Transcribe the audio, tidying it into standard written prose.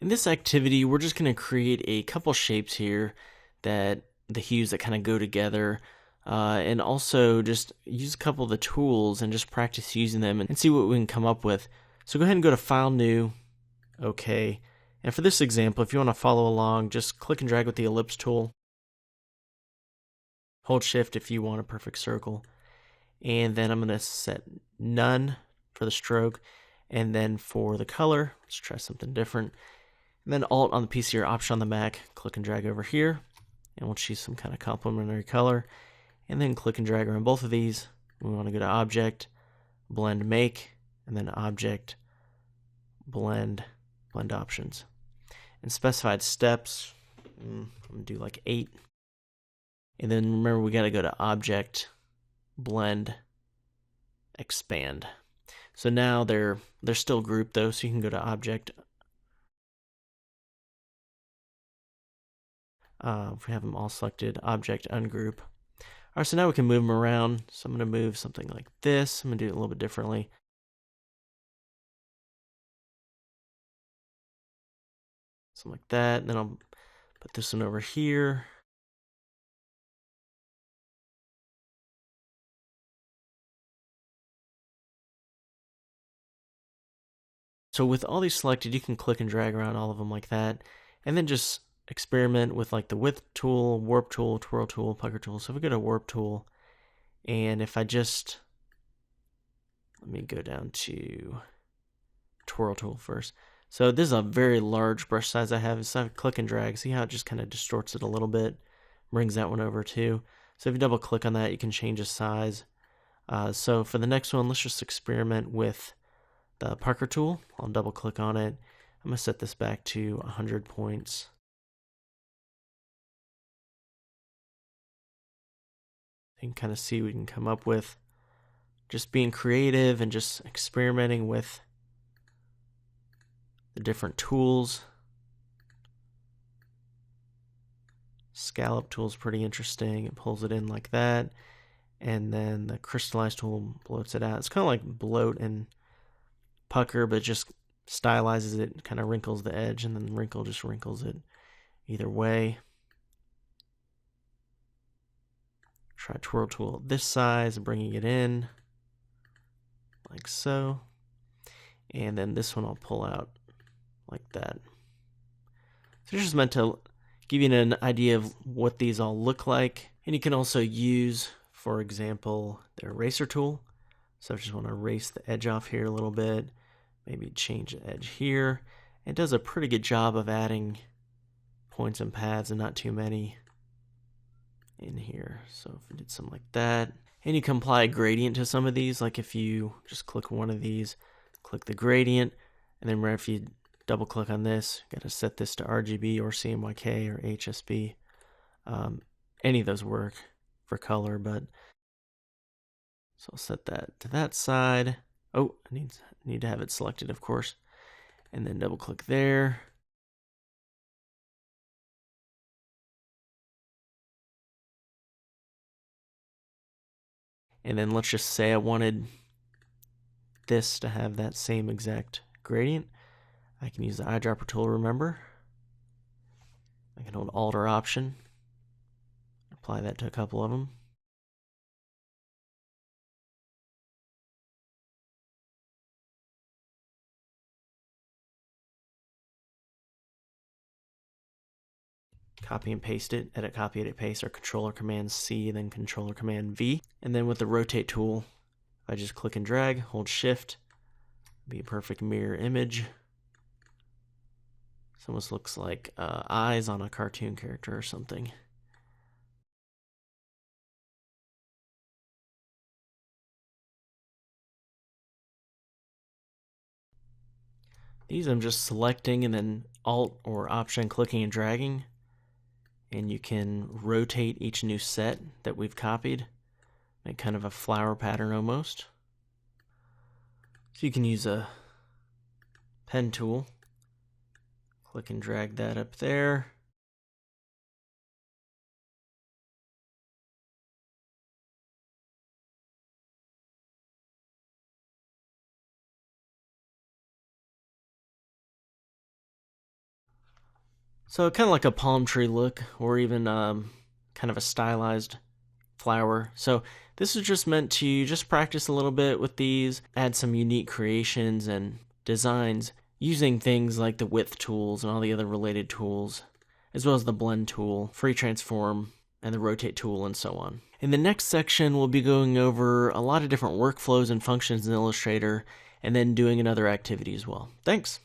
In this activity, we're just going to create a couple shapes here that the hues that kind of go together, and also just use a couple of the tools and just practice using them and see what we can come up with. So go ahead and go to File, New, OK. And for this example, if you want to follow along, just click and drag with the ellipse tool. Hold Shift if you want a perfect circle. And then I'm going to set none for the stroke. And then for the color, let's try something different. And then Alt on the PC or Option on the Mac, click and drag over here. And we'll choose some kind of complementary color. And then click and drag around both of these. We want to go to Object, Blend Make, and then Object, Blend Options. And specified steps, I'm going to do like 8. And then remember, we got to go to Object, Blend, Expand. So now they're still grouped though, so you can go to Object. If we have them all selected, Object, Ungroup. All right, so now we can move them around. So I'm going to move something like this. I'm going to do it a little bit differently. Something like that. And then I'll put this one over here. So with all these selected, you can click and drag around all of them like that. And then just experiment with like the width tool, warp tool, twirl tool, pucker tool. So if we go to warp tool, and if I just, let me go down to twirl tool first. So this is a very large brush size I have. So I click and drag. See how it just kind of distorts it a little bit? Brings that one over too. So if you double click on that, you can change the size. So for the next one, let's just experiment with the Parker tool. I'll double click on it. I'm going to set this back to 100 points. You can kind of see what we can come up with. Just being creative and just experimenting with the different tools. Scallop tool is pretty interesting. It pulls it in like that. And then the crystallize tool bloats it out. It's kind of like bloat and pucker, but just stylizes it, kind of wrinkles the edge, and then wrinkle just wrinkles it either way. Try twirl tool this size, bringing it in like so. And then this one I'll pull out like that. So it's just meant to give you an idea of what these all look like. And you can also use, for example, the eraser tool. So I just want to erase the edge off here a little bit. Maybe change the edge here. It does a pretty good job of adding points and paths and not too many in here. So if we did something like that. And you can apply a gradient to some of these. Like if you just click one of these, click the gradient, and then if you double click on this, got to set this to RGB or CMYK or HSB. Any of those work for color, but so I'll set that to that side. Oh, I need to have it selected, of course. And then double click there. And then let's just say I wanted this to have that same exact gradient. I can use the eyedropper tool, remember. I can hold Alt or Option. Apply that to a couple of them. Copy and paste it, edit, copy, edit, paste, or Control or Command C, then Control or Command V. And then with the rotate tool, I just click and drag, hold Shift, be a perfect mirror image. This almost looks like eyes on a cartoon character or something. These I'm just selecting and then Alt or Option clicking and dragging. And you can rotate each new set that we've copied. Make kind of a flower pattern almost. So you can use a pen tool. Click and drag that up there. So kind of like a palm tree look, or even kind of a stylized flower. So this is just meant to just practice a little bit with these, add some unique creations and designs using things like the width tools and all the other related tools, as well as the blend tool, free transform, and the rotate tool, and so on. In the next section, we'll be going over a lot of different workflows and functions in Illustrator, and then doing another activity as well. Thanks!